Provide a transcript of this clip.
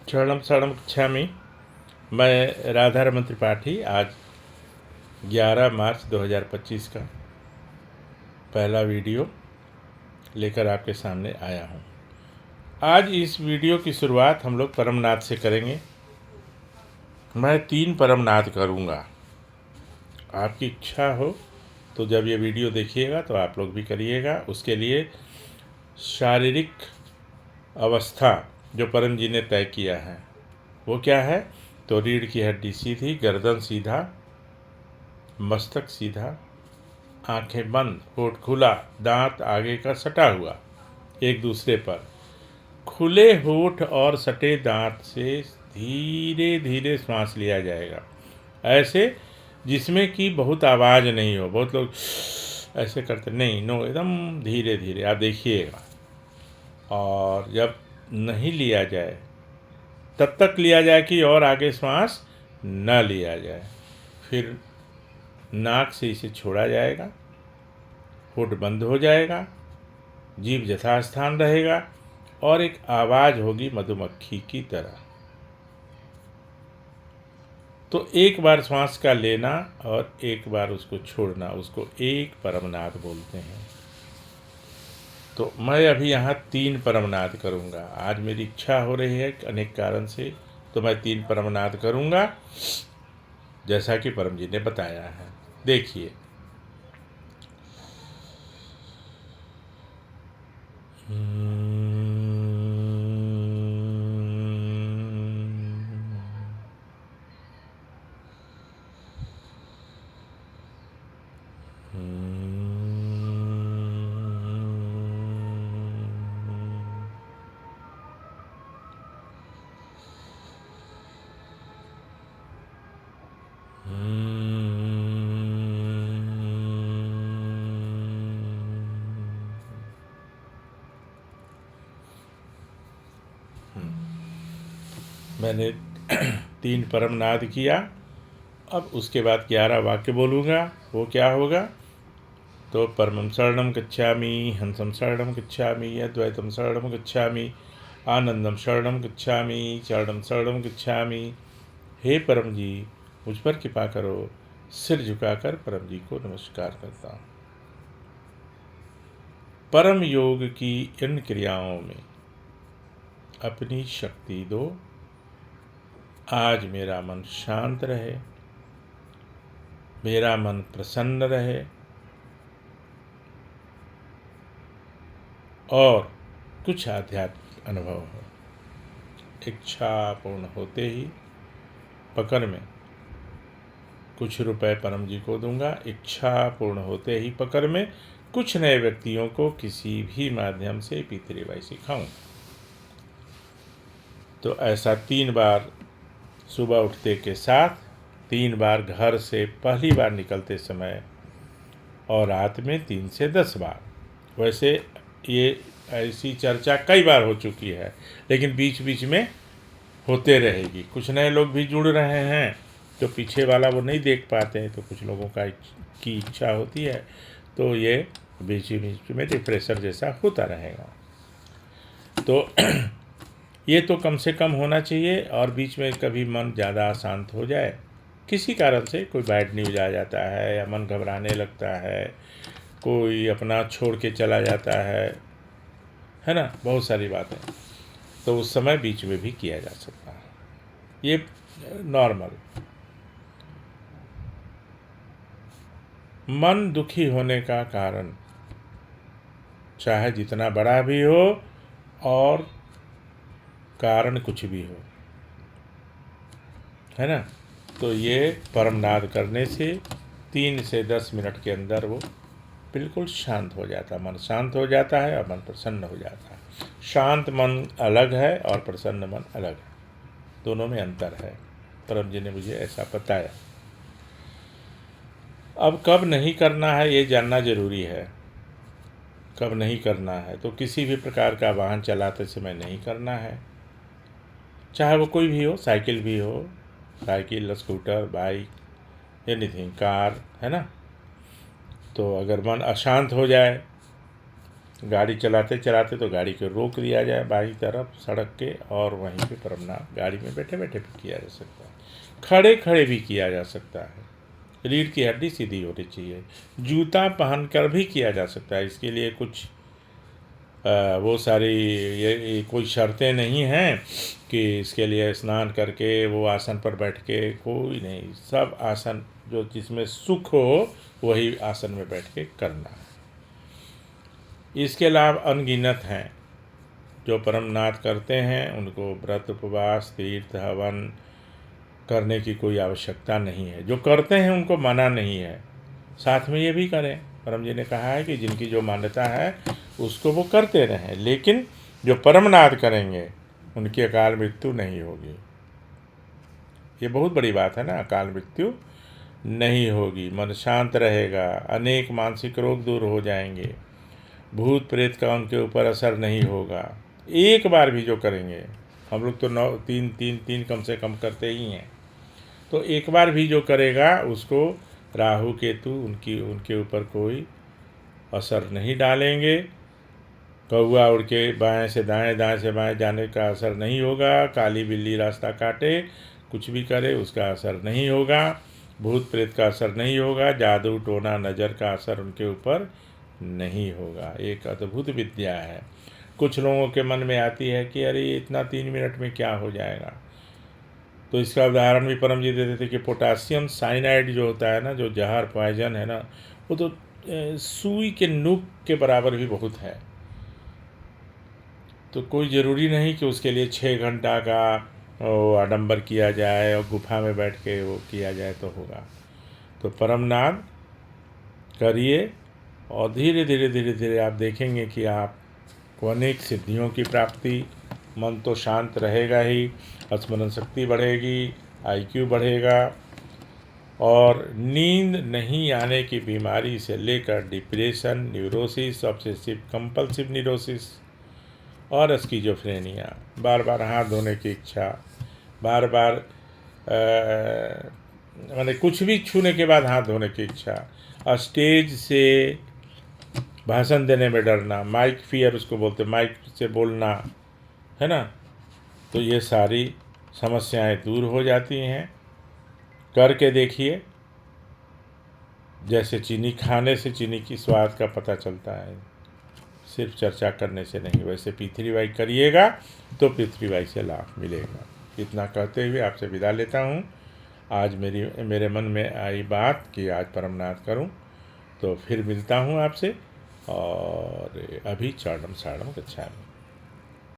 शरणम शरणम कक्षामि। मैं राधारमण त्रिपाठी आज 11 मार्च 2025 का पहला वीडियो लेकर आपके सामने आया हूँ। आज इस वीडियो की शुरुआत हम लोग परमनाद से करेंगे। मैं 3 परमनाद करूँगा। आपकी इच्छा हो तो जब ये वीडियो देखिएगा तो आप लोग भी करिएगा। उसके लिए शारीरिक अवस्था जो परम जी ने तय किया है वो क्या है? तो रीढ़ की हड्डी सीधी, गर्दन सीधा, मस्तक सीधा, आंखें बंद, होठ खुला, दांत आगे का सटा हुआ एक दूसरे पर। खुले होठ और सटे दांत से धीरे धीरे सांस लिया जाएगा, ऐसे जिसमें कि बहुत आवाज़ नहीं हो। बहुत लोग ऐसे करते नहीं, नो, एकदम धीरे धीरे आप देखिएगा। और जब नहीं लिया जाए तब तक लिया जाए कि और आगे श्वास न लिया जाए। फिर नाक से इसे छोड़ा जाएगा, होठ बंद हो जाएगा, जीभ यथास्थान रहेगा और एक आवाज़ होगी मधुमक्खी की तरह। तो एक बार श्वास का लेना और एक बार उसको छोड़ना, उसको एक परमनाद बोलते हैं। तो मैं अभी यहाँ 3 परमनाद करूँगा। आज मेरी इच्छा हो रही है अनेक कारण से, तो मैं 3 परमनाद करूँगा जैसा कि परम जी ने बताया है। देखिए, मैंने 3 परमनाद किया। अब उसके बाद 11 वाक्य बोलूँगा। वो क्या होगा? तो परमं शरणं गच्छामि, हंसं शरणं गच्छामि, अद्वैतं शरणं गच्छामि, आनंदम शरणं गच्छामि, चरणं शरणं गच्छामि। हे परम जी, मुझ पर कृपा करो। सिर झुकाकर परम जी को नमस्कार करता हूँ। परम योग की इन क्रियाओं में अपनी शक्ति दो। आज मेरा मन शांत रहे, मेरा मन प्रसन्न रहे और कुछ आध्यात्मिक अनुभव हो। इच्छा पूर्ण होते ही पकड़ में कुछ रुपए परम जी को दूंगा। इच्छा पूर्ण होते ही पकड़ में कुछ नए व्यक्तियों को किसी भी माध्यम से पितृवाई सिखाऊं। तो ऐसा 3 बार सुबह उठते के साथ, 3 बार घर से पहली बार निकलते समय और रात में 3 से 10 बार। वैसे ये ऐसी चर्चा कई बार हो चुकी है, लेकिन बीच बीच में होते रहेगी। कुछ नए लोग भी जुड़ रहे हैं तो पीछे वाला वो नहीं देख पाते हैं, तो कुछ लोगों की इच्छा होती है, तो ये बीच बीच में रिफ्रेशर जैसा होता रहेगा। तो ये तो कम से कम होना चाहिए। और बीच में कभी मन ज़्यादा अशांत हो जाए, किसी कारण से कोई बैड न्यूज आ जाता है या मन घबराने लगता है, कोई अपना छोड़ के चला जाता है ना, बहुत सारी बातें, तो उस समय बीच में भी किया जा सकता है। ये नॉर्मल। मन दुखी होने का कारण चाहे जितना बड़ा भी हो और कारण कुछ भी हो, है ना, तो ये परमनाद करने से 3 से 10 मिनट के अंदर वो बिल्कुल शांत हो जाता है। मन शांत हो जाता है और मन प्रसन्न हो जाता है। शांत मन अलग है और प्रसन्न मन अलग है, दोनों में अंतर है। परम जी ने मुझे ऐसा बताया। अब कब नहीं करना है ये जानना जरूरी है। कब नहीं करना है? तो किसी भी प्रकार का वाहन चलाते समय नहीं करना है, चाहे वो कोई भी हो, साइकिल भी हो, cycle, scooter, bike, anything, car, है ना। तो अगर मन अशांत हो जाए गाड़ी चलाते चलाते तो गाड़ी को रोक दिया जाए बाईं तरफ सड़क के, और वहीं पे प्रणाम गाड़ी में बैठे बैठे भी किया जा सकता है, खड़े खड़े भी किया जा सकता है। रीढ़ की हड्डी सीधी होनी चाहिए। जूता पहनकर भी किया जा सकता है। इसके लिए कुछ वो सारी ये कोई शर्तें नहीं हैं कि इसके लिए स्नान करके वो आसन पर बैठ के, कोई नहीं। सब आसन जो जिसमें सुख हो वही आसन में बैठ के करना है। इसके लाभ अनगिनत हैं। जो परमनाथ करते हैं उनको व्रत उपवास तीर्थ हवन करने की कोई आवश्यकता नहीं है। जो करते हैं उनको मना नहीं है, साथ में ये भी करें। परम जी ने कहा है कि जिनकी जो मान्यता है उसको वो करते रहें, लेकिन जो परमनाथ करेंगे उनकी अकाल मृत्यु नहीं होगी। ये बहुत बड़ी बात है ना, अकाल मृत्यु नहीं होगी, मन शांत रहेगा, अनेक मानसिक रोग दूर हो जाएंगे, भूत प्रेत का उनके ऊपर असर नहीं होगा। एक बार भी जो करेंगे, हम लोग तो 9 3 कम से कम करते ही हैं, तो एक बार भी जो करेगा उसको राहु केतु उनके ऊपर कोई असर नहीं डालेंगे। कौआ उड़ के बाएं से दाएं दाएं से बाएं जाने का असर नहीं होगा। काली बिल्ली रास्ता काटे, कुछ भी करे, उसका असर नहीं होगा। भूत प्रेत का असर नहीं होगा। जादू टोना नज़र का असर उनके ऊपर नहीं होगा। एक अद्भुत विद्या है। कुछ लोगों के मन में आती है कि अरे इतना 3 मिनट में क्या हो जाएगा। तो इसका उदाहरण भी परम जी देते थे कि पोटासियम साइनाइड जो होता है ना, जो जहर पॉइजन है ना, वो तो सुई के नोक के बराबर भी बहुत है। तो कोई ज़रूरी नहीं कि उसके लिए 6 घंटा का वो आडंबर किया जाए और गुफा में बैठ के वो किया जाए तो होगा। तो परमनाद करिए और धीरे धीरे धीरे धीरे आप देखेंगे कि आपको अनेक सिद्धियों की प्राप्ति। मन तो शांत रहेगा ही, स्मरण शक्ति बढ़ेगी, IQ बढ़ेगा, और नींद नहीं आने की बीमारी से लेकर depression, neurosis, obsessive compulsive neurosis और स्किज़ोफ्रेनिया, बार बार हाथ धोने की इच्छा, बार बार माने कुछ भी छूने के बाद हाथ धोने की इच्छा, स्टेज से भाषण देने में डरना, माइक फियर उसको बोलते, माइक से बोलना, है ना, तो ये सारी समस्याएं दूर हो जाती हैं। करके देखिए। जैसे चीनी खाने से चीनी की स्वाद का पता चलता है, सिर्फ चर्चा करने से नहीं, वैसे पृथ्वीबाई करिएगा तो पृथ्वीबाई से लाभ मिलेगा। इतना कहते हुए आपसे विदा लेता हूँ। आज मेरे मन में आई बात कि आज परमनाथ करूँ, तो फिर मिलता हूँ आपसे। और अभी चरणम सारणम गच्छामि।